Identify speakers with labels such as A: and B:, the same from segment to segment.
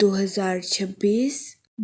A: 2026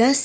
A: 10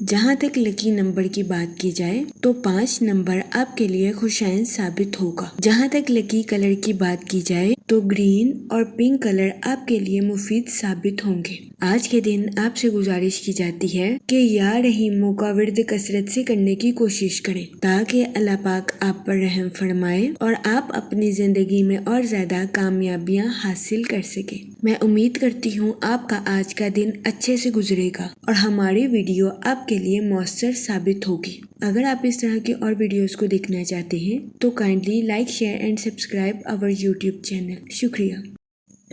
A: جہاں تک لکی نمبر کی بات کی جائے تو 5 نمبر آپ کے لیے خوشائن ثابت ہوگا۔ جہاں تک لکی کلر کی بات کی جائے تو گرین اور پنک کلر آپ کے لیے مفید ثابت ہوں گے۔ آج کے دن آپ سے گزارش کی جاتی ہے کہ یا رحیموں کا ورد کثرت سے کرنے کی کوشش کریں تاکہ اللہ پاک آپ پر رحم فرمائے اور آپ اپنی زندگی میں اور زیادہ کامیابیاں حاصل کر سکیں۔ میں امید کرتی ہوں آپ کا آج کا دن اچھے سے گزرے گا اور ہماری ویڈیو آپ کے لیے مؤثر ثابت ہوگی۔ اگر آپ اس طرح کی اور ویڈیوز کو دیکھنا چاہتے ہیں تو kindly like share and subscribe our YouTube channel. شکریہ۔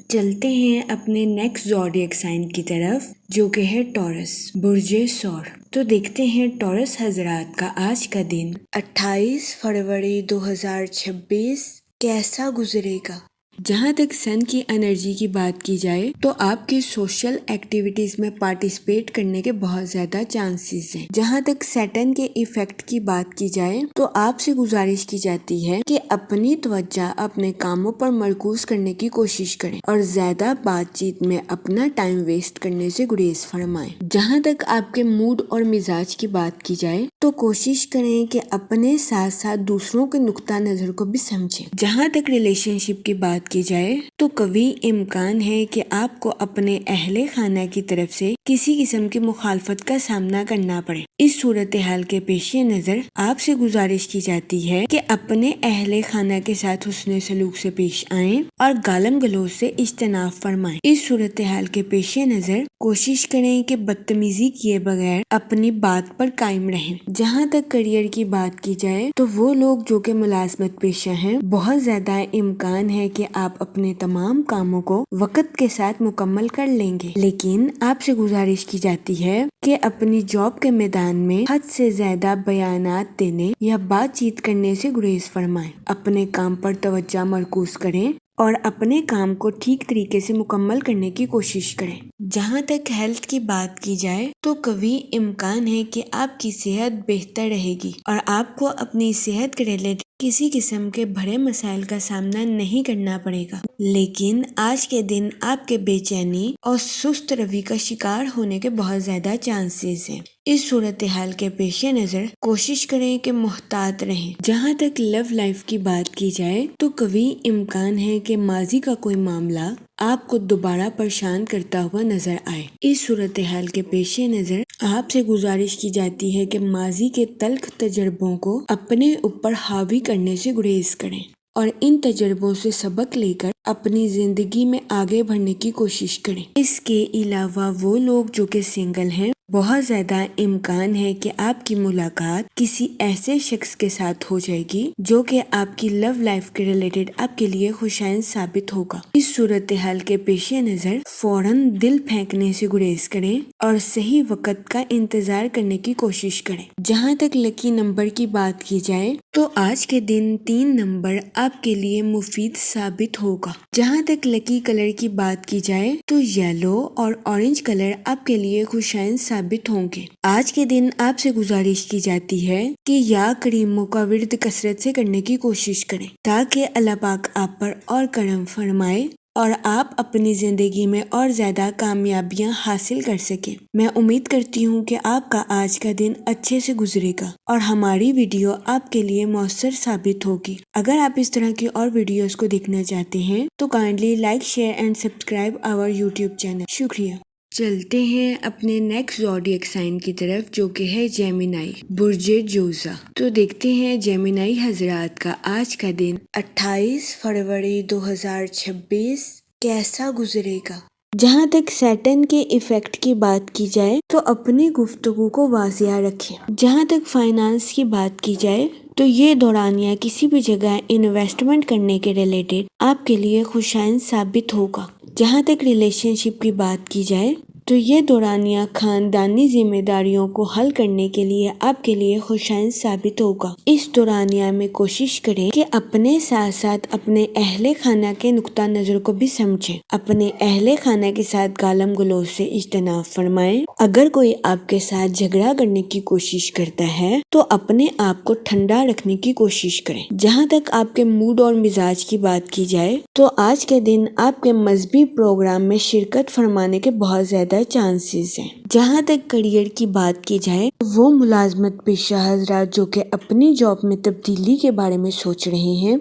A: چلتے ہیں اپنے نیکسٹ زوڈیک سائن کی طرف جو کہ ہے ٹورس، برج ثور۔ تو دیکھتے ہیں ٹورس حضرات کا آج کا دن 28 فروری 2026 کیسا گزرے گا۔ جہاں تک سن کی انرجی کی بات کی جائے تو آپ کے سوشل ایکٹیویٹیز میں پارٹیسپیٹ کرنے کے بہت زیادہ چانسز ہیں۔ جہاں تک سیٹن کے ایفیکٹ کی بات کی جائے تو آپ سے گزارش کی جاتی ہے کہ اپنی توجہ اپنے کاموں پر مرکوز کرنے کی کوشش کریں اور زیادہ بات چیت میں اپنا ٹائم ویسٹ کرنے سے گریز فرمائیں۔ جہاں تک آپ کے موڈ اور مزاج کی بات کی جائے تو کوشش کریں کہ اپنے ساتھ ساتھ دوسروں کے نقطہ نظر کو بھی سمجھیں۔ جہاں تک ریلیشن شپ کی بات کی جائے تو قوی امکان ہے کہ آپ کو اپنے اہل خانہ کی طرف سے کسی قسم کی مخالفت کا سامنا کرنا پڑے۔ اس صورتحال کے پیش نظر آپ سے گزارش کی جاتی ہے کہ اپنے اہل خانہ کے ساتھ حسن سلوک سے پیش آئیں اور گالم گلوچ سے اجتناب فرمائیں۔ اس صورتحال کے پیش نظر کوشش کریں کہ بدتمیزی کیے بغیر اپنی بات پر قائم رہیں۔ جہاں تک کریئر کی بات کی جائے تو وہ لوگ جو کہ ملازمت پیشہ ہیں بہت زیادہ امکان ہے کہ آپ اپنے تمام کاموں کو وقت کے ساتھ مکمل کر لیں گے، لیکن آپ سے گزارش کی جاتی ہے کہ اپنی جاب کے میدان میں حد سے زیادہ بیانات دینے یا بات چیت کرنے سے گریز فرمائیں۔ اپنے کام پر توجہ مرکوز کریں اور اپنے کام کو ٹھیک طریقے سے مکمل کرنے کی کوشش کریں۔ جہاں تک ہیلتھ کی بات کی جائے تو قوی امکان ہے کہ آپ کی صحت بہتر رہے گی اور آپ کو اپنی صحت کے ریلیٹڈ کسی قسم کے بڑے مسائل کا سامنا نہیں کرنا پڑے گا، لیکن آج کے دن آپ کے بے چینی اور سست روی کا شکار ہونے کے بہت زیادہ چانسز ہیں۔ اس صورتحال کے پیش نظر کوشش کریں کہ محتاط رہیں۔ جہاں تک لو لائف کی بات کی جائے تو قوی امکان ہے کہ ماضی کا کوئی معاملہ آپ کو دوبارہ پریشان کرتا ہوا نظر آئے۔ اس صورتحال کے پیش نظر آپ سے گزارش کی جاتی ہے کہ ماضی کے تلخ تجربوں کو اپنے اوپر حاوی کرنے سے گریز کریں اور ان تجربوں سے سبق لے کر اپنی زندگی میں آگے بڑھنے کی کوشش کریں۔ اس کے علاوہ وہ لوگ جو کہ سنگل ہیں بہت زیادہ امکان ہے کہ آپ کی ملاقات کسی ایسے شخص کے ساتھ ہو جائے گی جو کہ آپ کی لو لائف کے ریلیٹڈ آپ کے لیے خوشائن ثابت ہوگا۔ اس صورتحال کے پیش نظر فوراً دل پھینکنے سے گریز کریں اور صحیح وقت کا انتظار کرنے کی کوشش کریں۔ جہاں تک لکی نمبر کی بات کی جائے تو آج کے دن 3 نمبر آپ کے لیے مفید ثابت ہوگا۔ جہاں تک لکی کلر کی بات کی جائے تو یلو اور اورنج کلر آپ کے لیے خوشائن ثابت ہوں گے۔ آج کے دن آپ سے گزارش کی جاتی ہے کہ یا کریموں کا ورد کثرت سے کرنے کی کوشش کریں تاکہ اللہ پاک آپ پر اور کرم فرمائے اور آپ اپنی زندگی میں اور زیادہ کامیابیاں حاصل کر سکیں۔ میں امید کرتی ہوں کہ آپ کا آج کا دن اچھے سے گزرے گا اور ہماری ویڈیو آپ کے لیے مؤثر ثابت ہوگی۔ اگر آپ اس طرح کی اور ویڈیوز کو دیکھنا چاہتے ہیں تو kindly like share and subscribe our YouTube channel. شکریہ۔ چلتے ہیں اپنے نیکسٹ زوڈیک سائن کی طرف جو کہ ہے جیمینائی، برج جوزا۔ تو دیکھتے ہیں جیمینائی حضرات کا آج کا دن 28 فروری 2026 کیسا گزرے گا۔ جہاں تک سیٹن کے ایفیکٹ کی بات کی جائے تو اپنی گفتگو کو واضح رکھیں۔ جہاں تک فائنانس کی بات کی جائے تو یہ دورانیہ کسی بھی جگہ انویسٹمنٹ کرنے کے ریلیٹڈ آپ کے لیے خوشائن ثابت ہوگا۔ جہاں تک ریلیشن شپ کی بات کی جائے تو یہ دورانیہ خاندانی ذمہ داریوں کو حل کرنے کے لیے آپ کے لیے خوشائن ثابت ہوگا۔ اس دورانیہ میں کوشش کریں کہ اپنے ساتھ ساتھ اپنے اہل خانہ کے نقطہ نظر کو بھی سمجھیں۔ اپنے اہل خانہ کے ساتھ گالم گلوچ سے اجتناب فرمائیں اگر کوئی آپ کے ساتھ جھگڑا کرنے کی کوشش کرتا ہے تو اپنے آپ کو ٹھنڈا رکھنے کی کوشش کریں۔ جہاں تک آپ کے موڈ اور مزاج کی بات کی جائے تو آج کے دن آپ کے مذہبی پروگرام میں شرکت فرمانے کے بہت زیادہ چانسز ہیں۔ جہاں تک کیریئر کی بات کی جائے تو وہ ملازمت پیشہ حضرات جو کہ اپنی جاب میں تبدیلی کے بارے میں سوچ رہے ہیں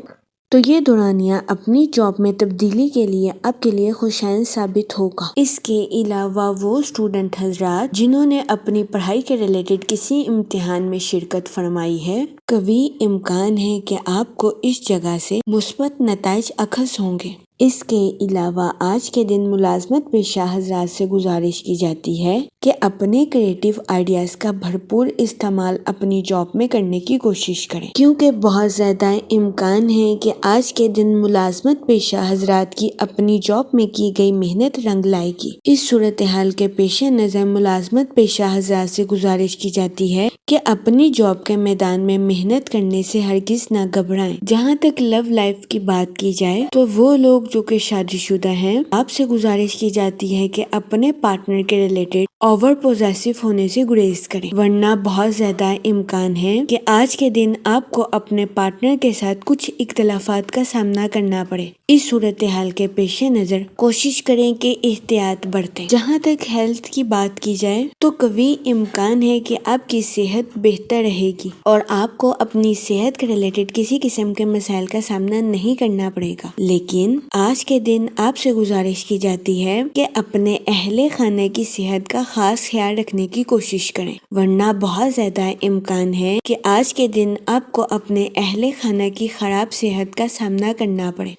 A: تو یہ دورانیہ اپنی جاب میں تبدیلی کے لیے آپ کے لیے خوشائن ثابت ہوگا۔ اس کے علاوہ وہ اسٹوڈنٹ حضرات جنہوں نے اپنی پڑھائی کے ریلیٹڈ کسی امتحان میں شرکت فرمائی ہے، قوی امکان ہے کہ آپ کو اس جگہ سے مثبت نتائج اخذ ہوں گے۔ اس کے علاوہ آج کے دن ملازمت پیشہ حضرات سے گزارش کی جاتی ہے کہ اپنے کریٹیو آئیڈیاز کا بھرپور استعمال اپنی جاب میں کرنے کی کوشش کریں، کیونکہ بہت زیادہ امکان ہے کہ آج کے دن ملازمت پیشہ حضرات کی اپنی جاب میں کی گئی محنت رنگ لائے گی۔ اس صورتحال کے پیش نظر ملازمت پیشہ حضرات سے گزارش کی جاتی ہے کہ اپنی جاب کے میدان میں محنت کرنے سے ہرگز نہ گھبرائیں۔ جہاں تک لو لائف کی بات کی جائے تو وہ لوگ جو کہ شادی شدہ ہیں، آپ سے گزارش کی جاتی ہے کہ اپنے پارٹنر کے ریلیٹڈ اوور پوزیسو ہونے سے گریز کریں، ورنہ بہت زیادہ امکان ہے کہ آج کے دن آپ کو اپنے پارٹنر کے ساتھ کچھ اختلافات کا سامنا کرنا پڑے۔ اس صورتحال کے پیش نظر کوشش کریں کہ احتیاط برتیں۔ جہاں تک ہیلتھ کی بات کی جائے تو قوی امکان ہے کہ آپ کی صحت بہتر رہے گی اور آپ کو اپنی صحت کے ریلیٹڈ کسی قسم کے مسائل کا سامنا نہیں کرنا پڑے گا، لیکن آج کے دن آپ سے گزارش کی جاتی ہے کہ اپنے اہل خانہ کی صحت کا خاص خیال رکھنے کی کوشش کریں، ورنہ بہت زیادہ امکان ہے کہ آج کے دن آپ کو اپنے اہل خانہ کی خراب صحت کا سامنا کرنا پڑے۔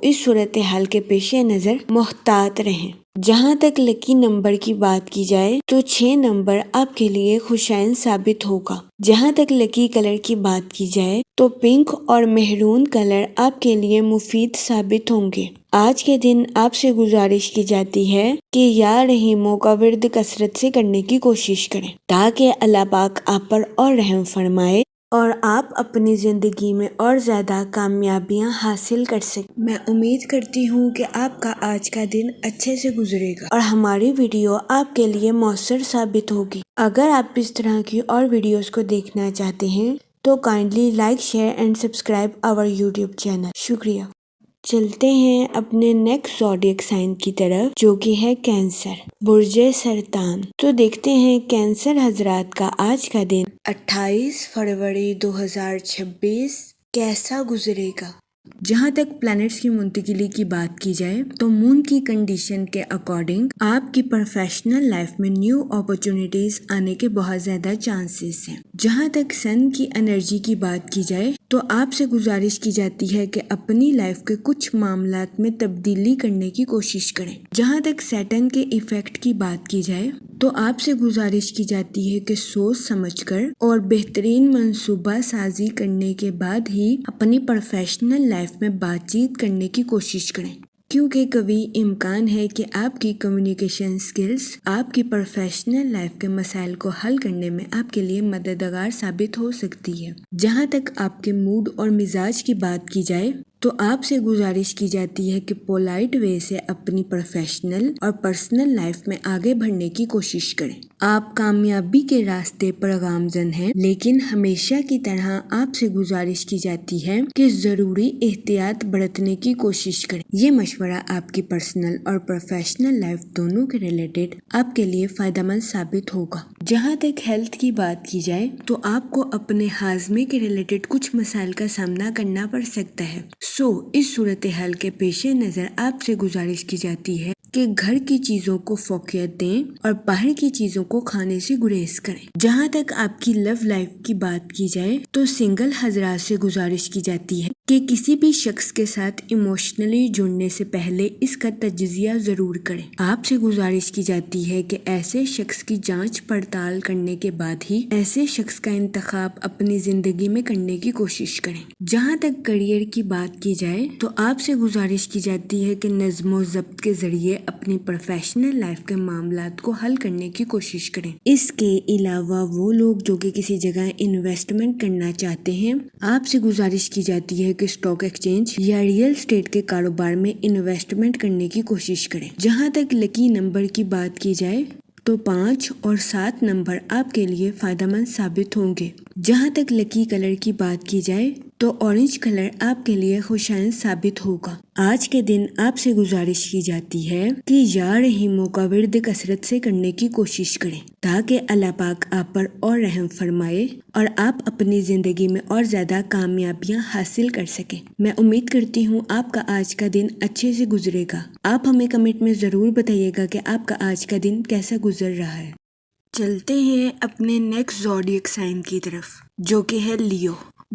A: اس صورتحال کے پیش نظر محتاط رہیں۔ جہاں تک لکی نمبر کی بات کی جائے تو 6 نمبر آپ کے لیے خوشائن ثابت ہوگا۔ جہاں تک لکی کلر کی بات کی جائے تو پنک اور مہرون کلر آپ کے لیے مفید ثابت ہوں گے۔ آج کے دن آپ سے گزارش کی جاتی ہے کہ یا رحیموں کا ورد کثرت سے کرنے کی کوشش کریں تاکہ اللہ پاک آپ پر اور رحم فرمائے اور آپ اپنی زندگی میں اور زیادہ کامیابیاں حاصل کر سکیں۔ میں امید کرتی ہوں کہ آپ کا آج کا دن اچھے سے گزرے گا اور ہماری ویڈیو آپ کے لیے مؤثر ثابت ہوگی۔ اگر آپ اس طرح کی اور ویڈیوز کو دیکھنا چاہتے ہیں تو kindly like, share and subscribe our YouTube channel. شکریہ۔ چلتے ہیں اپنے نیکسٹ زوڈیک سائن کی طرف جو کہ ہے کینسر، برج سرطان۔ تو دیکھتے ہیں کینسر حضرات کا آج کا دن 28 فروری 2026 کیسا گزرے گا۔ جہاں تک پلانٹس کی منتقلی کی بات کی جائے تو مون کی کنڈیشن کے اکارڈنگ آپ کی پروفیشنل لائف میں نیو اپرچونٹیز آنے کے بہت زیادہ چانسز ہیں۔ جہاں تک سن کی انرجی کی بات کی جائے تو آپ سے گزارش کی جاتی ہے کہ اپنی لائف کے کچھ معاملات میں تبدیلی کرنے کی کوشش کریں۔ جہاں تک سیٹرن کے ایفیکٹ کی بات کی جائے تو آپ سے گزارش کی جاتی ہے کہ سوچ سمجھ کر اور بہترین منصوبہ سازی کرنے کے بعد ہی اپنی پروفیشنل لائف میں بات چیت کرنے کی کوشش کریں، کیونکہ قوی امکان ہے کہ آپ کی کمیونیکیشن سکلز آپ کی پروفیشنل لائف کے مسائل کو حل کرنے میں آپ کے لیے مددگار ثابت ہو سکتی ہے۔ جہاں تک آپ کے موڈ اور مزاج کی بات کی جائے تو آپ سے گزارش کی جاتی ہے کہ پولائٹ وے سے اپنی پروفیشنل اور پرسنل لائف میں آگے بڑھنے کی کوشش کریں۔ آپ کامیابی کے راستے پر گامزن ہیں، لیکن ہمیشہ کی طرح آپ سے گزارش کی جاتی ہے کہ ضروری احتیاط برتنے کی کوشش کریں۔ یہ مشورہ آپ کی پرسنل اور پروفیشنل لائف دونوں کے ریلیٹڈ آپ کے لیے فائدہ مند ثابت ہوگا۔ جہاں تک ہیلتھ کی بات کی جائے تو آپ کو اپنے ہاضمے کے ریلیٹڈ کچھ مسائل کا سامنا کرنا پڑ سکتا ہے۔ اس صورتحال کے پیش نظر آپ سے گزارش کی جاتی ہے کہ گھر کی چیزوں کو فوقیت دیں اور باہر کی چیزوں کو کھانے سے گریز کریں۔ جہاں تک آپ کی لو لائف کی بات کی جائے تو سنگل حضرات سے گزارش کی جاتی ہے کہ کسی بھی شخص کے ساتھ ایموشنلی جڑنے سے پہلے اس کا تجزیہ ضرور کریں۔ آپ سے گزارش کی جاتی ہے کہ ایسے شخص کی جانچ پڑتال کرنے کے بعد ہی ایسے شخص کا انتخاب اپنی زندگی میں کرنے کی کوشش کریں۔ جہاں تک کیریئر کی بات کی جائے تو آپ سے گزارش کی جاتی ہے کہ نظم و ضبط کے ذریعے اپنی پروفیشنل لائف کے معاملات کو حل کرنے کی کوشش کریں۔ اس کے علاوہ وہ لوگ جو کہ کسی جگہ انویسٹمنٹ کرنا چاہتے ہیں، آپ سے گزارش کی جاتی ہے کہ اسٹاک ایکسچینج یا ریئل اسٹیٹ کے کاروبار میں انویسٹمنٹ کرنے کی کوشش کریں۔ جہاں تک لکی نمبر کی بات کی جائے تو 5 اور 7 نمبر آپ کے لیے فائدہ مند ثابت ہوں گے۔ جہاں تک لکی کلر کی بات کی جائے تو اورنج کلر آپ کے لیے خوشائند ثابت ہوگا۔ آج کے دن آپ سے گزارش کی جاتی ہے کہ یا رحیموں کا ورد کثرت سے کرنے کی کوشش کریں تاکہ اللہ پاک آپ پر اور رحم فرمائے اور آپ اپنی زندگی میں اور زیادہ کامیابیاں حاصل کر سکیں۔ میں امید کرتی ہوں آپ کا آج کا دن اچھے سے گزرے گا۔ آپ ہمیں کمنٹ میں ضرور بتائیے گا کہ آپ کا آج کا دن کیسا گزر رہا ہے۔ چلتے ہیں اپنے نیکسٹ زوڈیک سائن کی طرف، جو کہ ہے لیو،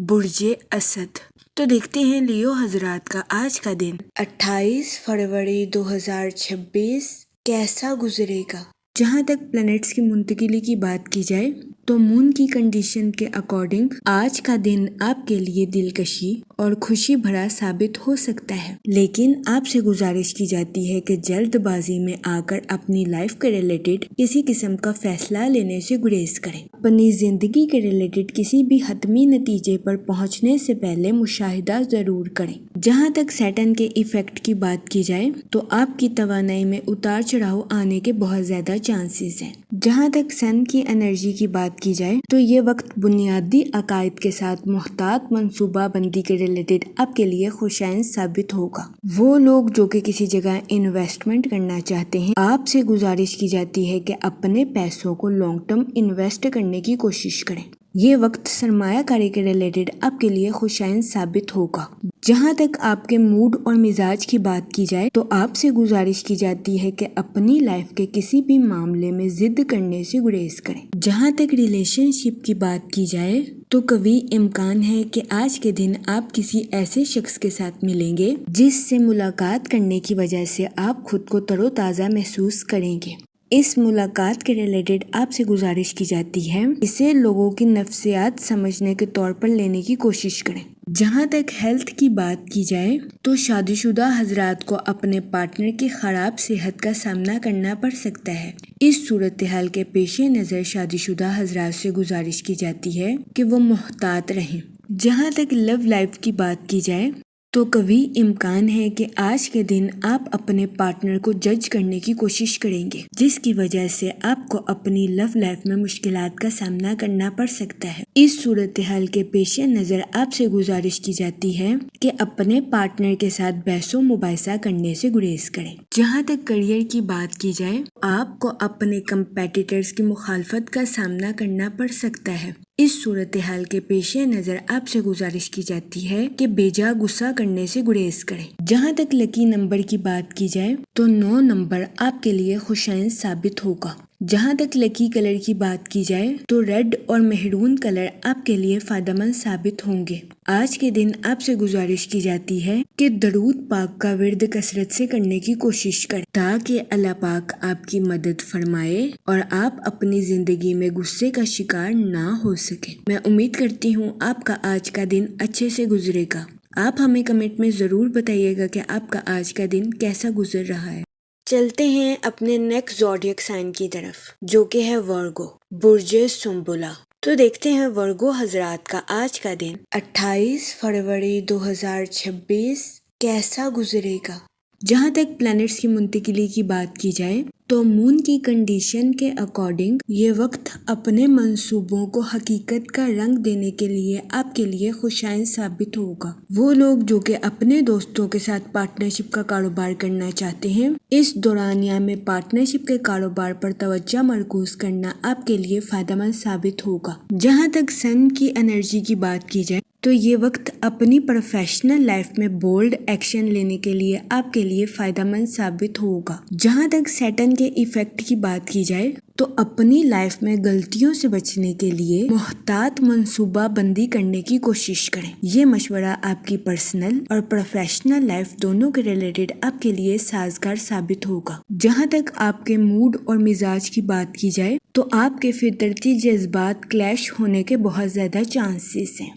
A: برج اسد۔ تو دیکھتے ہیں لیو حضرات کا آج کا دن 28 فروری 2026 کیسا گزرے گا۔ جہاں تک پلانٹس کی منتقلی کی بات کی جائے تو مون کی کنڈیشن کے اکارڈنگ آج کا دن آپ کے لیے دلکشی اور خوشی بھرا ثابت ہو سکتا ہے، لیکن آپ سے گزارش کی جاتی ہے کہ جلد بازی میں آ کر اپنی لائف کے ریلیٹڈ کسی قسم کا فیصلہ لینے سے گریز کریں۔ اپنی زندگی کے ریلیٹڈ کسی بھی حتمی نتیجے پر پہنچنے سے پہلے مشاہدہ ضرور کریں۔ جہاں تک سیٹن کے ایفیکٹ کی بات کی جائے تو آپ کی توانائی میں اتار چڑھاؤ آنے کے بہت زیادہ چانسز ہیں۔ جہاں تک سن کی انرجی کی بات کی جائے تو یہ وقت بنیادی عقائد کے ساتھ محتاط منصوبہ بندی کے ریلیٹڈ آپ کے لیے خوشائند ثابت ہوگا۔ وہ لوگ جو کہ کسی جگہ انویسٹمنٹ کرنا چاہتے ہیں، آپ سے گزارش کی جاتی ہے کہ اپنے پیسوں کو لانگ ٹرم انویسٹ کرنے کی کوشش کریں۔ یہ وقت سرمایہ کاری کے ریلیٹڈ آپ کے لیے خوشائند ثابت ہوگا۔ جہاں تک آپ کے موڈ اور مزاج کی بات کی جائے تو آپ سے گزارش کی جاتی ہے کہ اپنی لائف کے کسی بھی معاملے میں ضد کرنے سے گریز کریں۔ جہاں تک ریلیشن شپ کی بات کی جائے تو قوی امکان ہے کہ آج کے دن آپ کسی ایسے شخص کے ساتھ ملیں گے جس سے ملاقات کرنے کی وجہ سے آپ خود کو تر و تازہ محسوس کریں گے۔ اس ملاقات کے ریلیٹڈ آپ سے گزارش کی جاتی ہے اسے لوگوں کی نفسیات سمجھنے کے طور پر لینے کی کوشش کریں۔ جہاں تک ہیلتھ کی بات کی جائے تو شادی شدہ حضرات کو اپنے پارٹنر کی خراب صحت کا سامنا کرنا پڑ سکتا ہے۔ اس صورتحال کے پیش نظر شادی شدہ حضرات سے گزارش کی جاتی ہے کہ وہ محتاط رہیں۔ جہاں تک لو لائف کی بات کی جائے تو قوی امکان ہے کہ آج کے دن آپ اپنے پارٹنر کو جج کرنے کی کوشش کریں گے، جس کی وجہ سے آپ کو اپنی لو لائف میں مشکلات کا سامنا کرنا پڑ سکتا ہے۔ اس صورتحال کے پیش نظر آپ سے گزارش کی جاتی ہے کہ اپنے پارٹنر کے ساتھ بحث و مباحثہ کرنے سے گریز کریں۔ جہاں تک کریئر کی بات کی جائے آپ کو اپنے کمپیٹیٹرز کی مخالفت کا سامنا کرنا پڑ سکتا ہے۔ اس صورتحال کے پیش نظر آپ سے گزارش کی جاتی ہے کہ بیجا غصہ کرنے سے گریز کریں۔ جہاں تک لکی نمبر کی بات کی جائے تو 9 نمبر آپ کے لیے خوشائند ثابت ہوگا۔ جہاں تک لکی کلر کی بات کی جائے تو ریڈ اور مہرون کلر آپ کے لیے فائدہ مند ثابت ہوں گے۔ آج کے دن آپ سے گزارش کی جاتی ہے کہ درود پاک کا ورد کثرت سے کرنے کی کوشش کریں تاکہ اللہ پاک آپ کی مدد فرمائے اور آپ اپنی زندگی میں غصے کا شکار نہ ہو سکیں۔ میں امید کرتی ہوں آپ کا آج کا دن اچھے سے گزرے گا۔ آپ ہمیں کمنٹ میں ضرور بتائیے گا کہ آپ کا آج کا دن کیسا گزر رہا ہے۔ چلتے ہیں اپنے نیکسٹ زوڈیک سائن کی طرف، جو کہ ہے ورگو، برج سنبلا۔ تو دیکھتے ہیں ورگو حضرات کا آج کا دن 28 فروری 2026 کیسا گزرے گا۔ جہاں تک پلانٹس کی منتقلی کی بات کی جائے تو مون کی کنڈیشن کے اکارڈنگ یہ وقت اپنے منصوبوں کو حقیقت کا رنگ دینے کے لیے آپ کے لیے خوشائند ثابت ہوگا۔ وہ لوگ جو کہ اپنے دوستوں کے ساتھ پارٹنرشپ کا کاروبار کرنا چاہتے ہیں، اس دورانیہ میں پارٹنرشپ کے کاروبار پر توجہ مرکوز کرنا آپ کے لیے فائدہ مند ثابت ہوگا۔ جہاں تک سن کی انرجی کی بات کی جائے تو یہ وقت اپنی پروفیشنل لائف میں بولڈ ایکشن لینے کے لیے آپ کے لیے فائدہ مند ثابت ہوگا۔ جہاں تک سیٹن کے ایفیکٹ کی بات کی جائے تو اپنی لائف میں غلطیوں سے بچنے کے لیے محتاط منصوبہ بندی کرنے کی کوشش کریں۔ یہ مشورہ آپ کی پرسنل اور پروفیشنل لائف دونوں کے ریلیٹڈ آپ کے لیے سازگار ثابت ہوگا۔ جہاں تک آپ کے موڈ اور مزاج کی بات کی جائے تو آپ کے فطرتی جذبات کلیش ہونے کے بہت زیادہ چانسز ہیں۔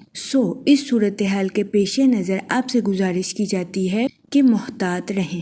A: اس صورتحال کے پیش نظر آپ سے گزارش کی جاتی ہے کہ محتاط رہیں۔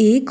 A: 1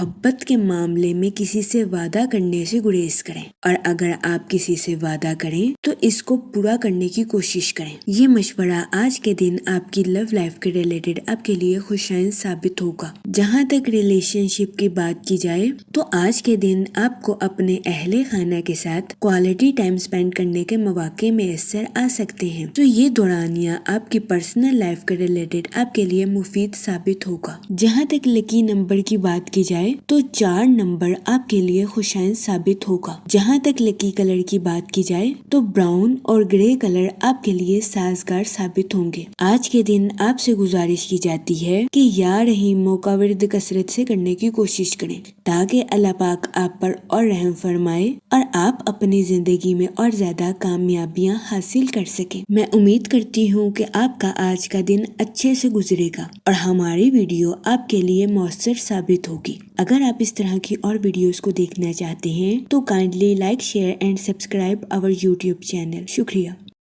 A: محبت کے معاملے میں کسی سے وعدہ کرنے سے گریز کریں، اور اگر آپ کسی سے وعدہ کریں تو اس کو پورا کرنے کی کوشش کریں۔ یہ مشورہ آج کے دن آپ کی لو لائف کے ریلیٹڈ آپ کے لیے خوشائند ثابت ہوگا۔ جہاں تک ریلیشن شپ کی بات کی جائے تو آج کے دن آپ کو اپنے اہل خانہ کے ساتھ کوالٹی ٹائم سپینڈ کرنے کے مواقع میسر آ سکتے ہیں، تو یہ دورانیہ آپ کی پرسنل لائف کے ریلیٹڈ آپ کے لیے مفید ثابت ہوگا۔ جہاں تک لکی نمبر کی بات کی جائے تو 4 نمبر آپ کے لیے خوشائند ثابت ہوگا۔ جہاں تک لکی کلر کی بات کی جائے تو براؤن اور گرے کلر آپ کے لیے سازگار ثابت ہوں گے۔ آج کے دن آپ سے گزارش کی جاتی ہے کہ یا رحیموں کا ورد کثرت سے کرنے کی کوشش کریں تاکہ اللہ پاک آپ پر اور رحم فرمائے اور آپ اپنی زندگی میں اور زیادہ کامیابیاں حاصل کر سکیں۔ میں امید کرتی ہوں کہ آپ کا آج کا دن اچھے سے گزرے گا اور ہماری ویڈیو آپ کے لیے مؤثر ثابت ہوگی۔ اگر آپ اس طرح کی اور ویڈیوز کو دیکھنا چاہتے ہیں تو kindly like, share and subscribe our YouTube channel. شکریہ۔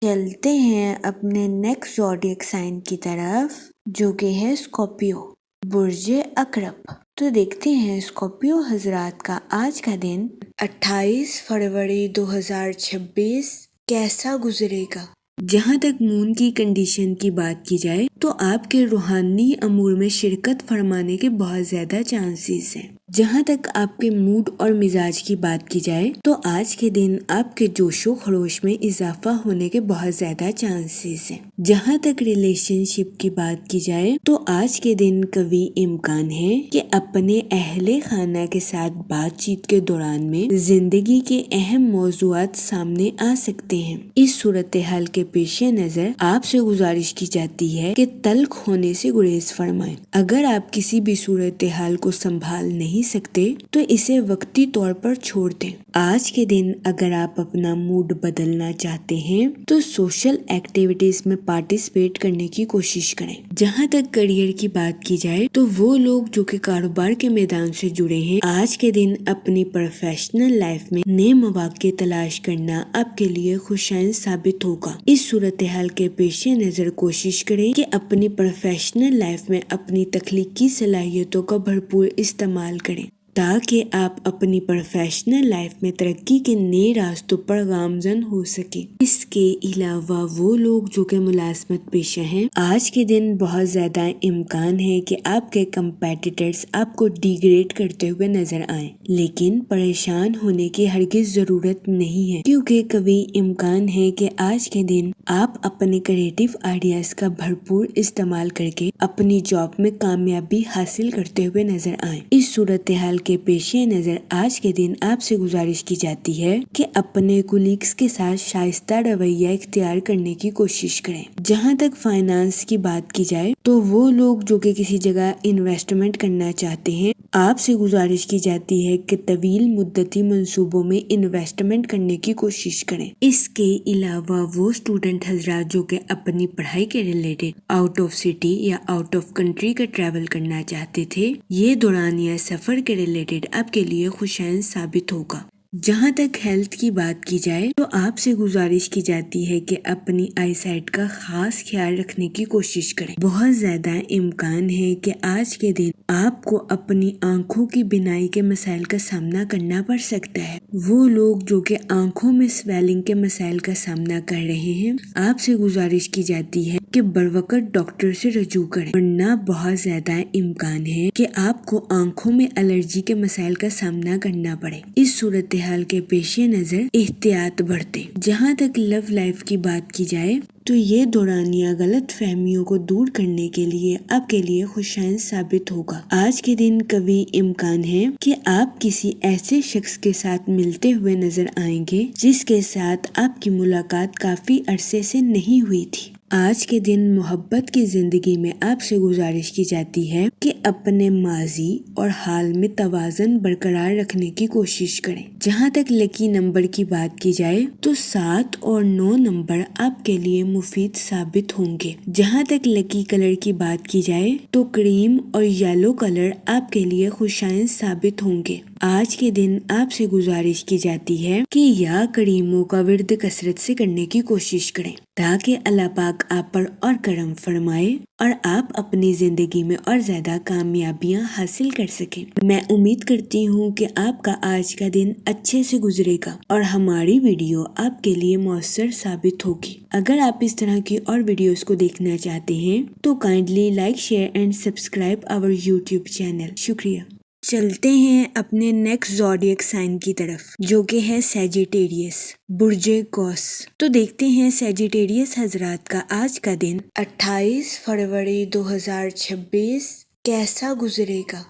A: چلتے ہیں اپنے نیکسٹ زوڈیک سائن کی طرف جو کہ ہے اسکارپیو، برج عقرب۔ تو دیکھتے ہیں اسکارپیو حضرات کا آج کا دن 28 فروری 2026 کیسا گزرے گا۔ جہاں تک مون کی کنڈیشن کی بات کی جائے تو آپ کے روحانی امور میں شرکت فرمانے کے بہت زیادہ چانسز ہیں۔ جہاں تک آپ کے موڈ اور مزاج کی بات کی جائے تو آج کے دن آپ کے جوش و خروش میں اضافہ ہونے کے بہت زیادہ چانسز ہیں۔ جہاں تک ریلیشن شپ کی بات کی جائے تو آج کے دن قوی امکان ہے کہ اپنے اہل خانہ کے ساتھ بات چیت کے دوران میں زندگی کے اہم موضوعات سامنے آ سکتے ہیں۔ اس صورتحال کے پیش نظر آپ سے گزارش کی جاتی ہے کہ تلخ ہونے سے گریز فرمائیں۔ اگر آپ کسی بھی صورتحال کو سنبھال نہیں سکتے تو اسے وقتی طور پر چھوڑ دیں۔ آج کے دن اگر آپ اپنا موڈ بدلنا چاہتے ہیں تو سوشل ایکٹیویٹیز میں پارٹیسپیٹ کرنے کی کوشش کریں۔ جہاں تک کریئر کی بات کی جائے تو وہ لوگ جو کہ کاروبار کے میدان سے جڑے ہیں آج کے دن اپنی پروفیشنل لائف میں نئے مواقع تلاش کرنا آپ کے لیے خوشائند ثابت ہوگا۔ اس صورتحال کے پیش نظر کوشش کریں کہ اپنی پروفیشنل لائف میں اپنی تخلیقی صلاحیتوں کا بھرپور استعمال کریں تاکہ آپ اپنی پروفیشنل لائف میں ترقی کے نئے راستوں پر گامزن ہو سکیں۔ اس کے علاوہ وہ لوگ جو کہ ملازمت پیشہ ہیں آج کے دن بہت زیادہ امکان ہے کہ آپ کے کمپیٹیٹرز آپ کو ڈیگریڈ کرتے ہوئے نظر آئیں، لیکن پریشان ہونے کی ہرگز ضرورت نہیں ہے کیونکہ قوی امکان ہے کہ آج کے دن آپ اپنے کریٹیو آئیڈیاز کا بھرپور استعمال کر کے اپنی جاب میں کامیابی حاصل کرتے ہوئے نظر آئیں۔ اس صورتحال کے پیش نظر آج کے دن آپ سے گزارش کی جاتی ہے کہ اپنے کولیگز کے ساتھ شائستہ رویہ اختیار کرنے کی کوشش کریں۔ جہاں تک فائنانس کی بات کی جائے تو وہ لوگ جو کہ کسی جگہ انویسٹمنٹ کرنا چاہتے ہیں آپ سے گزارش کی جاتی ہے کہ طویل مدتی منصوبوں میں انویسٹمنٹ کرنے کی کوشش کریں۔ اس کے علاوہ وہ اسٹوڈنٹ حضرات جو کہ اپنی پڑھائی کے ریلیٹڈ آؤٹ آف سٹی یا آؤٹ آف کنٹری کا ٹریول کرنا چاہتے تھے، یہ دورانیہ سفر کے ریلیٹڈ آپ کے لیے خوشائند ثابت ہوگا۔ جہاں تک ہیلتھ کی بات کی جائے تو آپ سے گزارش کی جاتی ہے کہ اپنی آئی سائٹ کا خاص خیال رکھنے کی کوشش کریں۔ بہت زیادہ امکان ہے کہ آج کے دن آپ کو اپنی آنکھوں کی بینائی کے مسائل کا سامنا کرنا پڑ سکتا ہے۔ وہ لوگ جو کہ آنکھوں میں سویلنگ کے مسائل کا سامنا کر رہے ہیں آپ سے گزارش کی جاتی ہے کہ بروقت ڈاکٹر سے رجوع کریں، ورنہ بہت زیادہ امکان ہے کہ آپ کو آنکھوں میں الرجی کے مسائل کا سامنا کرنا پڑے۔ اس صورتحال کے پیش نظر احتیاط برتیں۔ جہاں تک لو لائف کی بات کی جائے تو یہ دورانیہ غلط فہمیوں کو دور کرنے کے لیے آپ کے لیے خوشائند ثابت ہوگا۔ آج کے دن قوی امکان ہے کہ آپ کسی ایسے شخص کے ساتھ ملتے ہوئے نظر آئیں گے جس کے ساتھ آپ کی ملاقات کافی عرصے سے نہیں ہوئی تھی۔ آج کے دن محبت کی زندگی میں آپ سے گزارش کی جاتی ہے کہ اپنے ماضی اور حال میں توازن برقرار رکھنے کی کوشش کریں۔ جہاں تک لکی نمبر کی بات کی جائے تو 7 اور 9 نمبر آپ کے لیے مفید ثابت ہوں گے۔ جہاں تک لکی کلر کی بات کی جائے تو کریم اور یلو کلر آپ کے لیے خوشائند ثابت ہوں گے۔ آج کے دن آپ سے گزارش کی جاتی ہے کہ یا کریموں کا ورد کثرت سے کرنے کی کوشش کریں تاکہ اللہ پاک آپ پر اور کرم فرمائے اور آپ اپنی زندگی میں اور زیادہ کامیابیاں حاصل کر سکیں۔ میں امید کرتی ہوں کہ آپ کا آج کا دن اچھے سے گزرے گا اور ہماری ویڈیو آپ کے لیے مؤثر ثابت ہوگی۔ اگر آپ اس طرح کی اور ویڈیوز کو دیکھنا چاہتے ہیں تو kindly like, share and subscribe our YouTube channel. شکریہ۔ چلتے ہیں اپنے نیکسٹ زوڈیک سائن کی طرف جو کہ ہے سیجیٹیریس، برج قوس۔ تو دیکھتے ہیں سیجیٹیریس حضرات کا آج کا دن 28 فروری 2026 کیسا گزرے گا۔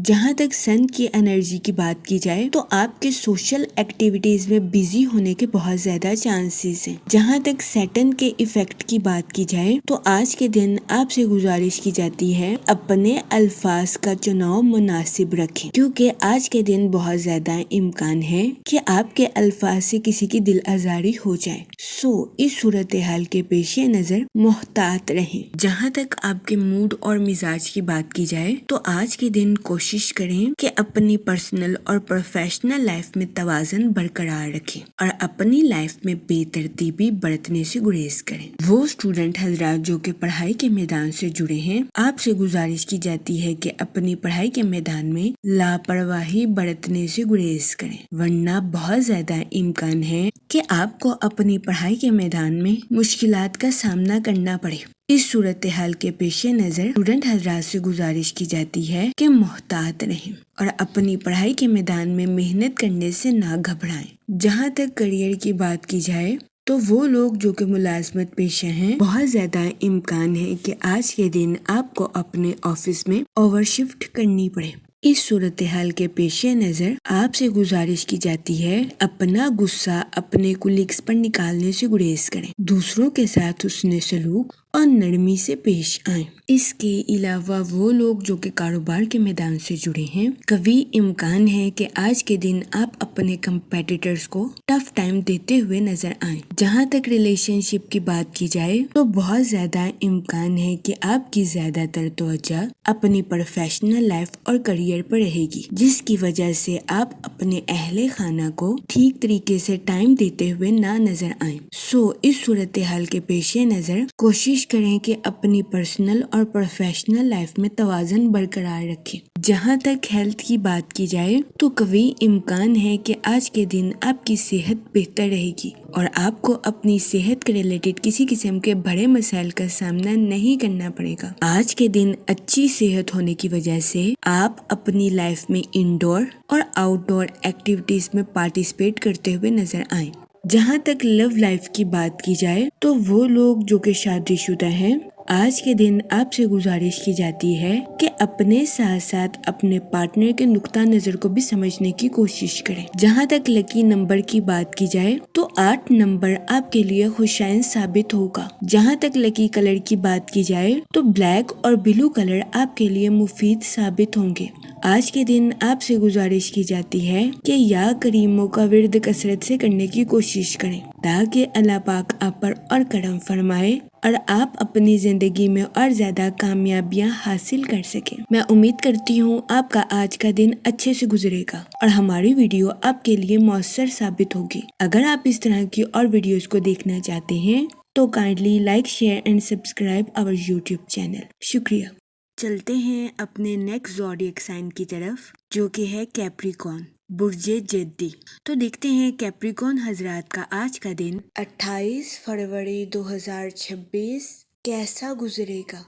A: جہاں تک سن کی انرجی کی بات کی جائے تو آپ کے سوشل ایکٹیویٹیز میں بزی ہونے کے بہت زیادہ چانسز ہیں۔ جہاں تک سیٹن کے ایفیکٹ کی بات کی جائے تو آج کے دن آپ سے گزارش کی جاتی ہے اپنے الفاظ کا چناؤ مناسب رکھیں، کیونکہ آج کے دن بہت زیادہ امکان ہے کہ آپ کے الفاظ سے کسی کی دل آزاری ہو جائے۔ اس صورتحال کے پیش نظر محتاط رہیں۔ جہاں تک آپ کے موڈ اور مزاج کی بات کی جائے تو آج کے دن کوشش کریں کہ اپنی پرسنل اور پروفیشنل لائف میں توازن برقرار رکھیں اور اپنی لائف میں بے ترتیبی برتنے سے گریز کریں۔ وہ اسٹوڈنٹ حضرات جو کہ پڑھائی کے میدان سے جڑے ہیں، آپ سے گزارش کی جاتی ہے کہ اپنی پڑھائی کے میدان میں لاپرواہی برتنے سے گریز کریں، ورنہ بہت زیادہ امکان ہے کہ آپ کو اپنی پڑھائی کے میدان میں مشکلات کا سامنا کرنا پڑے۔ اس صورتحال کے پیش نظر اسٹوڈنٹ حضرات سے گزارش کی جاتی ہے کہ محتاط رہیں اور اپنی پڑھائی کے میدان میں محنت کرنے سے نہ گھبرائیں۔ جہاں تک کریئر کی بات کی جائے تو وہ لوگ جو کہ ملازمت پیشہ ہیں، بہت زیادہ امکان ہے کہ آج کے دن آپ کو اپنے آفس میں اوور شفٹ کرنی پڑے۔ اس صورتحال کے پیش نظر آپ سے گزارش کی جاتی ہے اپنا غصہ اپنے کولیگز پر نکالنے سے گریز کریں، دوسروں کے ساتھ حسن سلوک اور نرمی سے پیش آئیں۔ اس کے علاوہ وہ لوگ جو کہ کاروبار کے میدان سے جڑے ہیں، کبھی امکان ہے کہ آج کے دن آپ اپنے کمپیٹیٹرز کو ٹف ٹائم دیتے ہوئے نظر آئیں۔ جہاں تک ریلیشن شپ کی بات کی جائے تو بہت زیادہ امکان ہے کہ آپ کی زیادہ تر توجہ اپنی پروفیشنل لائف اور کریئر پر رہے گی، جس کی وجہ سے آپ اپنے اہل خانہ کو ٹھیک طریقے سے ٹائم دیتے ہوئے نہ نظر آئیں۔ اس صورتحال کے پیش نظر کوشش کریں کہ اپنی پرسنل اور پروفیشنل لائف میں توازن برقرار رکھیں۔ جہاں تک ہیلتھ کی بات کی جائے تو کبھی امکان ہے کہ آج کے دن آپ کی صحت بہتر رہے گی اور آپ کو اپنی صحت کے ریلیٹڈ کسی قسم کے بڑے مسائل کا سامنا نہیں کرنا پڑے گا۔ آج کے دن اچھی صحت ہونے کی وجہ سے آپ اپنی لائف میں انڈور اور آؤٹ ڈور ایکٹیویٹیز میں پارٹیسپیٹ کرتے ہوئے نظر آئیں۔ جہاں تک لو لائف کی بات کی جائے تو وہ لوگ جو کہ شادی شدہ ہیں، آج کے دن آپ سے گزارش کی جاتی ہے کہ اپنے ساتھ ساتھ اپنے پارٹنر کے نقطہ نظر کو بھی سمجھنے کی کوشش کریں۔ جہاں تک لکی نمبر کی بات کی جائے تو 8 نمبر آپ کے لیے خوشائن ثابت ہوگا۔ جہاں تک لکی کلر کی بات کی جائے تو بلیک اور بلو کلر آپ کے لیے مفید ثابت ہوں گے۔ آج کے دن آپ سے گزارش کی جاتی ہے کہ یا کریموں کا ورد کثرت سے کرنے کی کوشش کریں تاکہ اللہ پاک آپ پر اور کرم فرمائے اور آپ اپنی زندگی میں اور زیادہ کامیابیاں حاصل کر سکیں۔ میں امید کرتی ہوں آپ کا آج کا دن اچھے سے گزرے گا اور ہماری ویڈیو آپ کے لیے مؤثر ثابت ہوگی۔ اگر آپ اس طرح کی اور ویڈیوز کو دیکھنا چاہتے ہیں تو kindly like, share and subscribe our YouTube channel. شکریہ۔ چلتے ہیں اپنے نیکسٹ زوڈیک سائن کی طرف جو کہ ہے کیپریکون، برج جدی۔ تو دیکھتے ہیں کیپریکون حضرات کا آج کا دن 28 فروری 2026 کیسا گزرے گا۔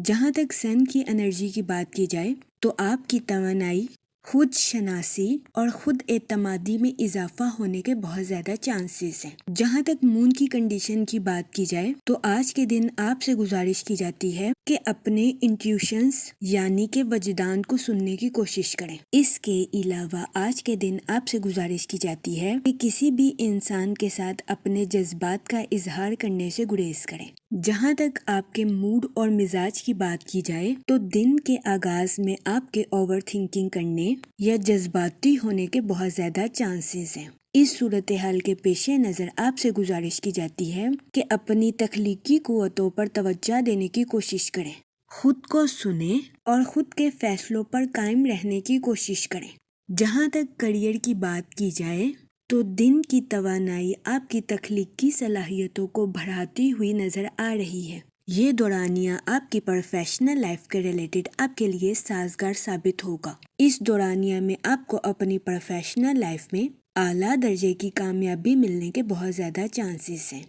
A: جہاں تک سن کی انرجی کی بات کی جائے تو آپ کی توانائی، خود شناسی اور خود اعتمادی میں اضافہ ہونے کے بہت زیادہ چانسز ہیں۔ جہاں تک مون کی کنڈیشن کی بات کی جائے تو آج کے دن آپ سے گزارش کی جاتی ہے کہ اپنے انٹیوشنز یعنی کہ وجدان کو سننے کی کوشش کریں۔ اس کے علاوہ آج کے دن آپ سے گزارش کی جاتی ہے کہ کسی بھی انسان کے ساتھ اپنے جذبات کا اظہار کرنے سے گریز کریں۔ جہاں تک آپ کے موڈ اور مزاج کی بات کی جائے تو دن کے آغاز میں آپ کے اوور تھنکنگ کرنے یا جذباتی ہونے کے بہت زیادہ چانسز ہیں۔ اس صورتحال کے پیش نظر آپ سے گزارش کی جاتی ہے کہ اپنی تخلیقی قوتوں پر توجہ دینے کی کوشش کریں، خود کو سنیں اور خود کے فیصلوں پر قائم رہنے کی کوشش کریں۔ جہاں تک کریئر کی بات کی جائے تو دن کی توانائی آپ کی تخلیقی صلاحیتوں کو بڑھاتی ہوئی نظر آ رہی ہے۔ یہ دورانیہ آپ کی پروفیشنل لائف کے ریلیٹڈ آپ کے لیے سازگار ثابت ہوگا۔ اس دورانیہ میں آپ کو اپنی پروفیشنل لائف میں اعلیٰ درجے کی کامیابی ملنے کے بہت زیادہ چانسز ہیں۔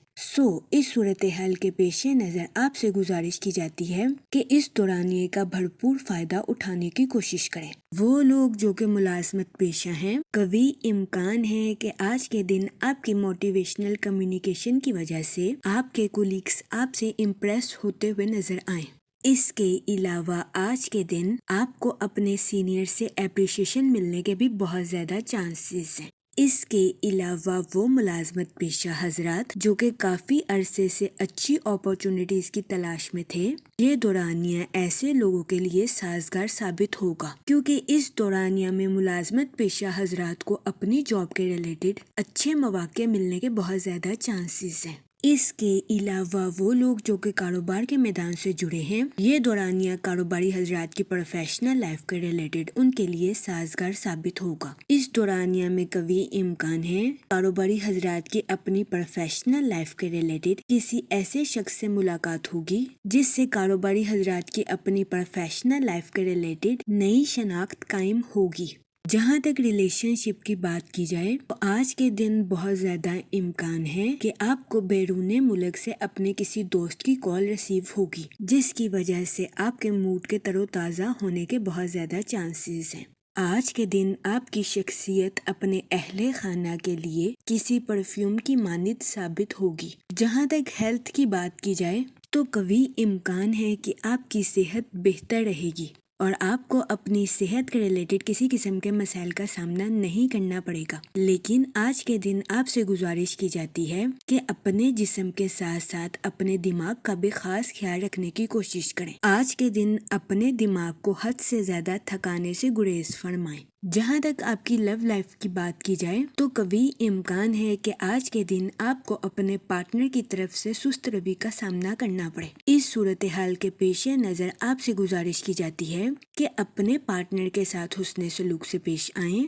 A: اس صورتحال کے پیش نظر آپ سے گزارش کی جاتی ہے کہ اس دورانیے کا بھرپور فائدہ اٹھانے کی کوشش کریں۔ وہ لوگ جو کہ ملازمت پیشہ ہیں، قوی امکان ہے کہ آج کے دن آپ کی موٹیویشنل کمیونیکیشن کی وجہ سے آپ کے کولیگز آپ سے امپریس ہوتے ہوئے نظر آئیں۔ اس کے علاوہ آج کے دن آپ کو اپنے سینئر سے اپریشیشن ملنے کے بھی بہت زیادہ چانسز ہیں۔ اس کے علاوہ وہ ملازمت پیشہ حضرات جو کہ کافی عرصے سے اچھی اپارچونٹیز کی تلاش میں تھے، یہ دورانیہ ایسے لوگوں کے لیے سازگار ثابت ہوگا، کیونکہ اس دورانیہ میں ملازمت پیشہ حضرات کو اپنی جاب کے ریلیٹڈ اچھے مواقع ملنے کے بہت زیادہ چانسز ہیں۔ اس کے علاوہ وہ لوگ جو کہ کاروبار کے میدان سے جڑے ہیں، یہ دورانیہ کاروباری حضرات کی پروفیشنل لائف کے ریلیٹڈ ان کے لیے سازگار ثابت ہوگا۔ اس دورانیہ میں قوی امکان ہے کاروباری حضرات کی اپنی پروفیشنل لائف کے ریلیٹڈ کسی ایسے شخص سے ملاقات ہوگی جس سے کاروباری حضرات کی اپنی پروفیشنل لائف کے ریلیٹڈ نئی شناخت قائم ہوگی۔ جہاں تک ریلیشن شپ کی بات کی جائے تو آج کے دن بہت زیادہ امکان ہے کہ آپ کو بیرون ملک سے اپنے کسی دوست کی کال ریسیو ہوگی، جس کی وجہ سے آپ کے موڈ کے تر و تازہ ہونے کے بہت زیادہ چانسز ہیں۔ آج کے دن آپ کی شخصیت اپنے اہل خانہ کے لیے کسی پرفیوم کی مانند ثابت ہوگی۔ جہاں تک ہیلتھ کی بات کی جائے تو قوی امکان ہے کہ آپ کی صحت بہتر رہے گی اور آپ کو اپنی صحت کے ریلیٹڈ کسی قسم کے مسائل کا سامنا نہیں کرنا پڑے گا، لیکن آج کے دن آپ سے گزارش کی جاتی ہے کہ اپنے جسم کے ساتھ ساتھ اپنے دماغ کا بھی خاص خیال رکھنے کی کوشش کریں۔ آج کے دن اپنے دماغ کو حد سے زیادہ تھکانے سے گریز فرمائیں۔ جہاں تک آپ کی لو لائف کی بات کی جائے تو قوی امکان ہے کہ آج کے دن آپ کو اپنے پارٹنر کی طرف سے سست روی کا سامنا کرنا پڑے۔ اس صورتحال کے پیش نظر آپ سے گزارش کی جاتی ہے کہ اپنے پارٹنر کے ساتھ حسن سلوک سے پیش آئیں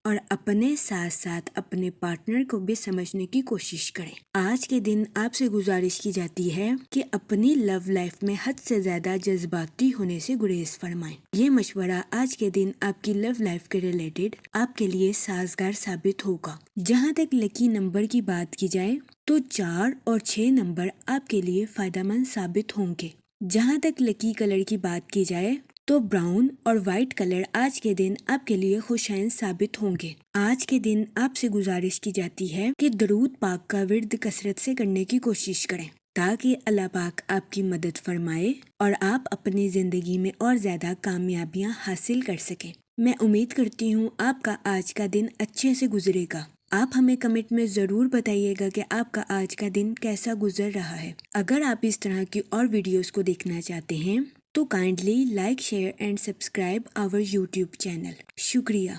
A: اور اپنے ساتھ ساتھ اپنے پارٹنر کو بھی سمجھنے کی کوشش کریں۔ آج کے دن آپ سے گزارش کی جاتی ہے کہ اپنی لو لائف میں حد سے زیادہ جذباتی ہونے سے گریز فرمائیں۔ یہ مشورہ آج کے دن آپ کی لو لائف کے ریلیٹڈ آپ کے لیے سازگار ثابت ہوگا۔ جہاں تک لکی نمبر کی بات کی جائے تو 4 اور 6 نمبر آپ کے لیے فائدہ مند ثابت ہوں گے۔ جہاں تک لکی کلر کی بات کی جائے تو براؤن اور وائٹ کلر آج کے دن آپ کے لیے خوشائن ثابت ہوں گے۔ آج کے دن آپ سے گزارش کی جاتی ہے کہ درود پاک کا ورد کثرت سے کرنے کی کوشش کریں تاکہ اللہ پاک آپ کی مدد فرمائے اور آپ اپنی زندگی میں اور زیادہ کامیابیاں حاصل کر سکیں۔ میں امید کرتی ہوں آپ کا آج کا دن اچھے سے گزرے گا۔ آپ ہمیں کمنٹ میں ضرور بتائیے گا کہ آپ کا آج کا دن کیسا گزر رہا ہے۔ اگر آپ اس طرح کی اور ویڈیوز کو دیکھنا چاہتے ہیں تو kindly like, share and subscribe our YouTube channel. شکریہ۔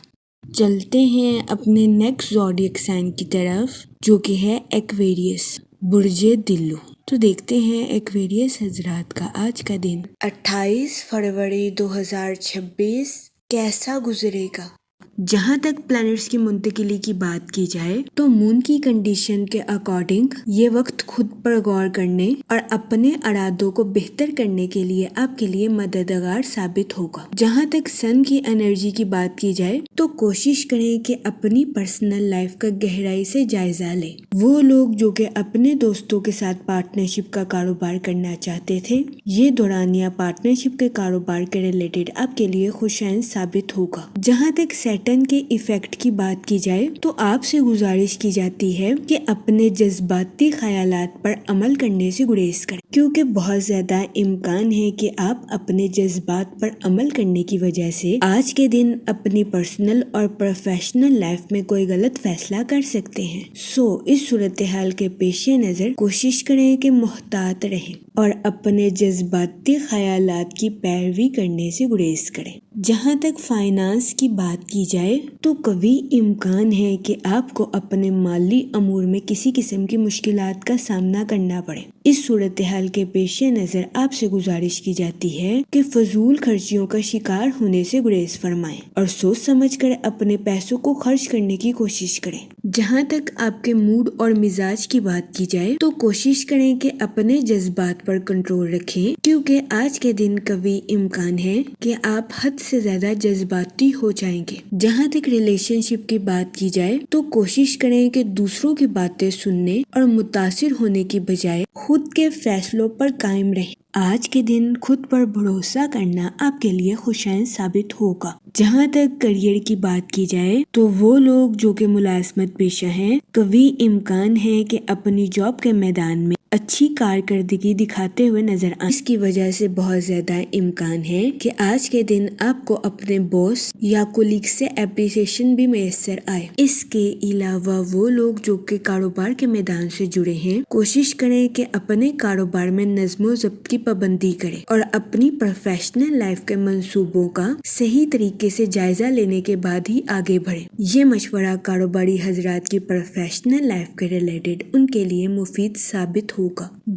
A: چلتے ہیں اپنے نیکسٹ زوڈیک سائن کی طرف جو کہ ہے ایکویریس، برج دلو۔ تو دیکھتے ہیں ایکویریس حضرات کا آج کا دن 28 فروری 2026 کیسا گزرے گا۔ جہاں تک پلانٹس کی منتقلی کی بات کی جائے تو مون کی کنڈیشن کے اکارڈنگ یہ وقت خود پر غور کرنے اور اپنے ارادوں کو بہتر کرنے کے لیے آپ کے لیے مددگار ثابت ہوگا۔ جہاں تک سن کی انرجی کی بات کی جائے تو کوشش کریں کہ اپنی پرسنل لائف کا گہرائی سے جائزہ لیں۔ وہ لوگ جو کہ اپنے دوستوں کے ساتھ پارٹنرشپ کا کاروبار کرنا چاہتے تھے، یہ دورانیہ پارٹنرشپ کے کاروبار کے ریلیٹڈ آپ کے لیے خوشائن ثابت ہوگا۔ جہاں تک سیٹرن کے ایفیکٹ کی بات کی جائے تو آپ سے گزارش کی جاتی ہے کہ اپنے جذباتی خیالات پر عمل کرنے سے گریز کریں، کیونکہ بہت زیادہ امکان ہے کہ آپ اپنے جذبات پر عمل کرنے کی وجہ سے آج کے دن اپنی پرسنل اور پروفیشنل لائف میں کوئی غلط فیصلہ کر سکتے ہیں۔ اس صورتحال کے پیش نظر کوشش کریں کہ محتاط رہیں اور اپنے جذباتی خیالات کی پیروی کرنے سے گریز کریں۔ جہاں تک فائنانس کی بات کی جائے تو قوی امکان ہے کہ آپ کو اپنے مالی امور میں کسی قسم کی مشکلات کا سامنا کرنا پڑے۔ اس صورتحال کے پیش نظر آپ سے گزارش کی جاتی ہے کہ فضول خرچیوں کا شکار ہونے سے گریز فرمائیں اور سوچ سمجھ کر اپنے پیسوں کو خرچ کرنے کی کوشش کریں۔ جہاں تک آپ کے موڈ اور مزاج کی بات کی جائے تو کوشش کریں کہ اپنے جذبات پر کنٹرول رکھیں، کیونکہ آج کے دن قوی امکان ہے کہ آپ حد سے زیادہ جذباتی ہو جائیں گے۔ جہاں تک ریلیشن شپ کی بات کی جائے تو کوشش کریں کہ دوسروں کی باتیں سننے اور متاثر ہونے کی بجائے خود کے فیصلوں پر قائم رہیں۔ آج کے دن خود پر بھروسہ کرنا آپ کے لیے خوشائن ثابت ہوگا۔ جہاں تک کریئر کی بات کی جائے تو وہ لوگ جو کہ ملازمت پیشہ ہیں، قوی امکان ہے کہ اپنی جاب کے میدان میں اچھی کارکردگی دکھاتے ہوئے نظر آئیں۔ اس کی وجہ سے بہت زیادہ امکان ہے کہ آج کے دن آپ کو اپنے باس یا کولیگ سے اپریسیشن بھی میسر آئے۔ اس کے علاوہ وہ لوگ جو کہ کاروبار کے میدان سے جڑے ہیں، کوشش کریں کہ اپنے کاروبار میں نظم و ضبط کی پابندی کریں اور اپنی پروفیشنل لائف کے منصوبوں کا صحیح طریقے سے جائزہ لینے کے بعد ہی آگے بڑھیں۔ یہ مشورہ کاروباری حضرات کی پروفیشنل لائف کے ریلیٹڈ ان کے لیے مفید ثابت ہوگا۔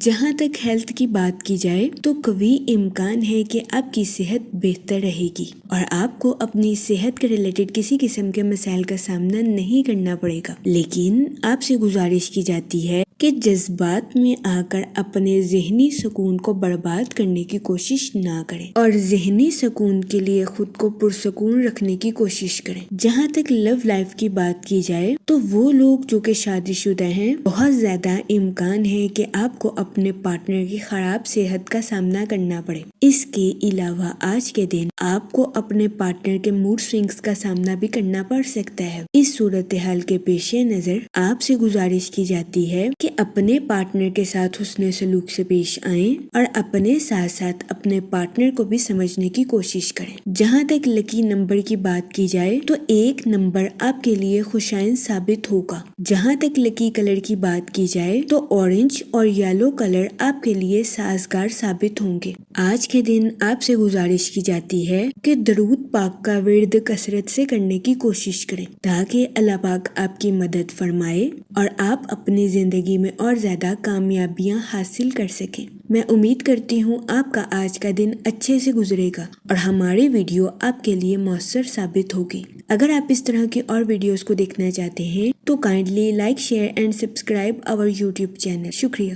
A: جہاں تک ہیلتھ کی بات کی جائے تو قوی امکان ہے کہ آپ کی صحت بہتر رہے گی اور آپ کو اپنی صحت کے ریلیٹڈ کسی قسم کے مسائل کا سامنا نہیں کرنا پڑے گا، لیکن آپ سے گزارش کی جاتی ہے کہ جذبات میں آ کر اپنے ذہنی سکون کو برباد کرنے کی کوشش نہ کریں اور ذہنی سکون کے لیے خود کو پرسکون رکھنے کی کوشش کریں۔ جہاں تک لو لائف کی بات کی جائے تو وہ لوگ جو کہ شادی شدہ ہیں، بہت زیادہ امکان ہے کہ آپ کو اپنے پارٹنر کی خراب صحت کا سامنا کرنا پڑے۔ اس کے علاوہ آج کے دن آپ کو اپنے پارٹنر کے موڈ سوئنگز کا سامنا بھی کرنا پڑ سکتا ہے۔ اس صورتحال کے پیش نظر آپ سے گزارش کی جاتی ہے کہ اپنے پارٹنر کے ساتھ حسن سلوک سے پیش آئیں اور اپنے ساتھ ساتھ اپنے پارٹنر کو بھی سمجھنے کی کوشش کریں۔ جہاں تک لکی نمبر کی بات کی جائے تو 1 نمبر آپ کے لیے خوشائن ثابت ہوگا۔ جہاں تک لکی کلر کی بات کی جائے تو اورنج اور یلو کلر آپ کے لیے سازگار ثابت ہوں گے۔ آج کے دن آپ سے گزارش کی جاتی ہے کہ درود پاک کا ورد کثرت سے کرنے کی کوشش کریں تاکہ اللہ پاک آپ کی مدد فرمائے اور آپ اپنی زندگی میں اور زیادہ کامیابیاں حاصل کر سکیں۔ میں امید کرتی ہوں آپ کا آج کا دن اچھے سے گزرے گا اور ہماری ویڈیو آپ کے لیے مؤثر ثابت ہوگی۔ اگر آپ اس طرح کی اور ویڈیوز کو دیکھنا چاہتے ہیں تو kindly like, share and subscribe our YouTube channel. شکریہ۔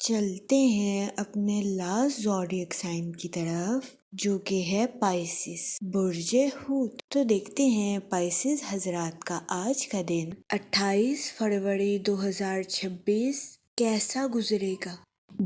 A: چلتے ہیں اپنے لاسٹ زوڈیک سائن کی طرف جو کہ ہے پائسس، برج حوت۔ تو دیکھتے ہیں پائسس حضرات کا آج کا دن 28 فروری 2026 کیسا گزرے گا۔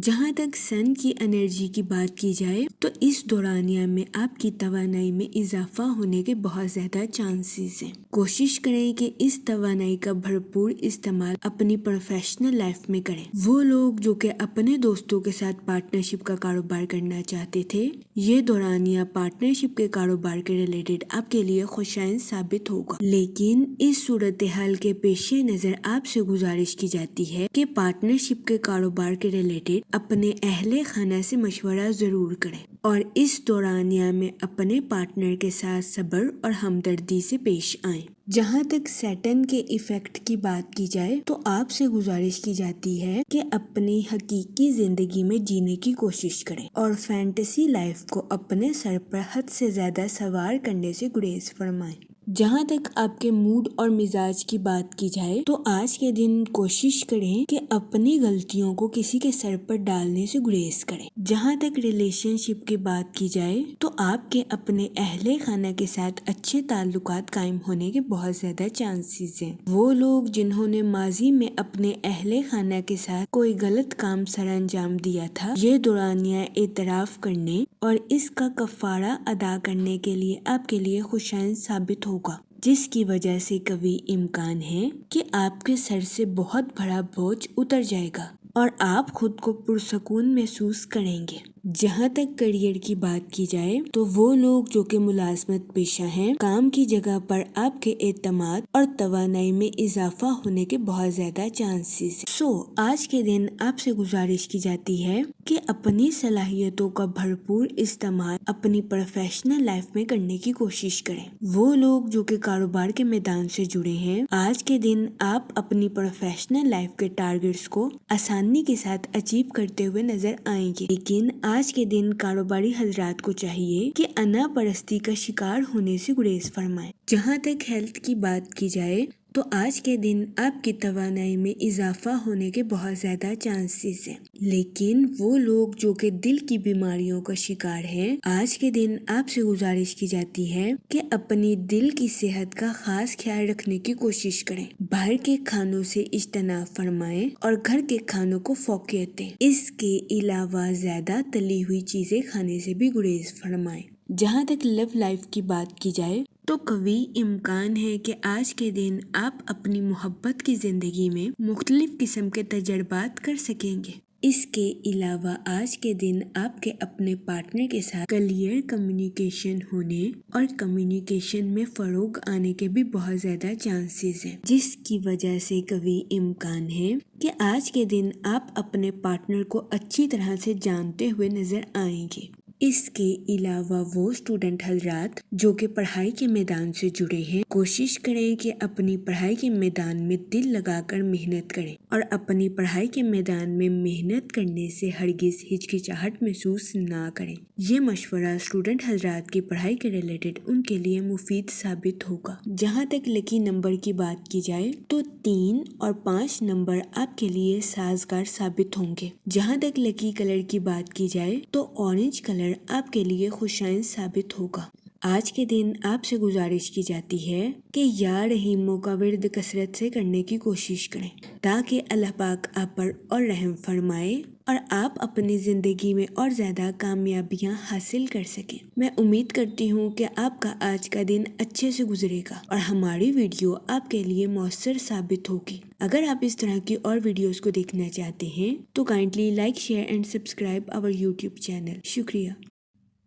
A: جہاں تک سن کی انرجی کی بات کی جائے تو اس دورانیہ میں آپ کی توانائی میں اضافہ ہونے کے بہت زیادہ چانسز ہیں۔ کوشش کریں کہ اس توانائی کا بھرپور استعمال اپنی پروفیشنل لائف میں کریں۔ وہ لوگ جو کہ اپنے دوستوں کے ساتھ پارٹنرشپ کا کاروبار کرنا چاہتے تھے، یہ دورانیہ پارٹنرشپ کے کاروبار کے ریلیٹڈ آپ کے لیے خوشائن ثابت ہوگا، لیکن اس صورتحال کے پیش نظر آپ سے گزارش کی جاتی ہے کہ پارٹنرشپ کے کاروبار کے ریلیٹڈ اپنے اہل خانہ سے مشورہ ضرور کریں اور اس دورانیہ میں اپنے پارٹنر کے ساتھ صبر اور ہمدردی سے پیش آئیں۔ جہاں تک سیٹن کے ایفیکٹ کی بات کی جائے تو آپ سے گزارش کی جاتی ہے کہ اپنی حقیقی زندگی میں جینے کی کوشش کریں اور فینٹیسی لائف کو اپنے سر پر حد سے زیادہ سوار کرنے سے گریز فرمائیں۔ جہاں تک آپ کے موڈ اور مزاج کی بات کی جائے تو آج کے دن کوشش کریں کہ اپنی غلطیوں کو کسی کے سر پر ڈالنے سے گریز کریں۔ جہاں تک ریلیشن شپ کی بات کی جائے تو آپ کے اپنے اہل خانہ کے ساتھ اچھے تعلقات قائم ہونے کے بہت زیادہ چانسز ہیں۔ وہ لوگ جنہوں نے ماضی میں اپنے اہل خانہ کے ساتھ کوئی غلط کام سر انجام دیا تھا، یہ دورانیہ اعتراف کرنے اور اس کا کفارہ ادا کرنے کے لیے آپ کے لیے خوشائن ثابت ہوگا، جس کی وجہ سے قوی امکان ہے کہ آپ کے سر سے بہت بڑا بوجھ اتر جائے گا اور آپ خود کو پرسکون محسوس کریں گے۔ جہاں تک کریئر کی بات کی جائے تو وہ لوگ جو کہ ملازمت پیشہ ہیں، کام کی جگہ پر آپ کے اعتماد اور توانائی میں اضافہ ہونے کے بہت زیادہ چانسز ہیں۔ آج کے دن آپ سے گزارش کی جاتی ہے کہ اپنی صلاحیتوں کا بھرپور استعمال اپنی پروفیشنل لائف میں کرنے کی کوشش کریں۔ وہ لوگ جو کہ کاروبار کے میدان سے جڑے ہیں، آج کے دن آپ اپنی پروفیشنل لائف کے ٹارگیٹس کو آسانی کے ساتھ اچیو کرتے ہوئے نظر آئیں گے، لیکن آج کے دن کاروباری حضرات کو چاہیے کہ انا پرستی کا شکار ہونے سے گریز فرمائیں۔ جہاں تک ہیلتھ کی بات کی جائے تو آج کے دن آپ کی توانائی میں اضافہ ہونے کے بہت زیادہ چانسز ہیں، لیکن وہ لوگ جو کہ دل کی بیماریوں کا شکار ہیں، آج کے دن آپ سے گزارش کی جاتی ہے کہ اپنی دل کی صحت کا خاص خیال رکھنے کی کوشش کریں، باہر کے کھانوں سے اجتناب فرمائیں اور گھر کے کھانوں کو فوقیت دیں۔ اس کے علاوہ زیادہ تلی ہوئی چیزیں کھانے سے بھی گریز فرمائیں۔ جہاں تک لو لائف کی بات کی جائے تو قوی امکان ہے کہ آج کے دن آپ اپنی محبت کی زندگی میں مختلف قسم کے تجربات کر سکیں گے۔ اس کے علاوہ آج کے دن آپ کے اپنے پارٹنر کے ساتھ کلیئر کمیونیکیشن ہونے اور کمیونیکیشن میں فروغ آنے کے بھی بہت زیادہ چانسز ہیں، جس کی وجہ سے قوی امکان ہے کہ آج کے دن آپ اپنے پارٹنر کو اچھی طرح سے جانتے ہوئے نظر آئیں گے۔ اس کے علاوہ وہ اسٹوڈنٹ حضرات جو کہ پڑھائی کے میدان سے جڑے ہیں، کوشش کریں کہ اپنی پڑھائی کے میدان میں دل لگا کر محنت کریں اور اپنی پڑھائی کے میدان میں محنت کرنے سے ہرگز ہچکچاہٹ محسوس نہ کریں۔ یہ مشورہ اسٹوڈنٹ حضرات کی پڑھائی کے ریلیٹڈ ان کے لیے مفید ثابت ہوگا۔ جہاں تک لکی نمبر کی بات کی جائے تو 3 اور 5 نمبر آپ کے لیے سازگار ثابت ہوں گے۔ جہاں تک لکی کلر کی بات کی جائے تو اورنج کلر آپ کے لیے خوشائن ثابت ہوگا۔ آج کے دن آپ سے گزارش کی جاتی ہے کہ یا رحیموں کا ورد کثرت سے کرنے کی کوشش کریں تاکہ اللہ پاک آپ پر اور رحم فرمائے اور آپ اپنی زندگی میں اور زیادہ کامیابیاں حاصل کر سکیں۔ میں امید کرتی ہوں کہ آپ کا آج کا دن اچھے سے گزرے گا اور ہماری ویڈیو آپ کے لیے مؤثر ثابت ہوگی۔ اگر آپ اس طرح کی اور ویڈیوز کو دیکھنا چاہتے ہیں تو kindly like, share and subscribe our YouTube channel. شکریہ۔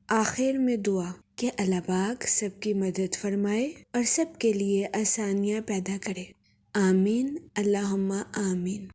A: آخر میں دعا کہ اللہ پاک سب کی مدد فرمائے اور سب کے لیے آسانیاں پیدا کرے۔ آمین، اللہم آمین۔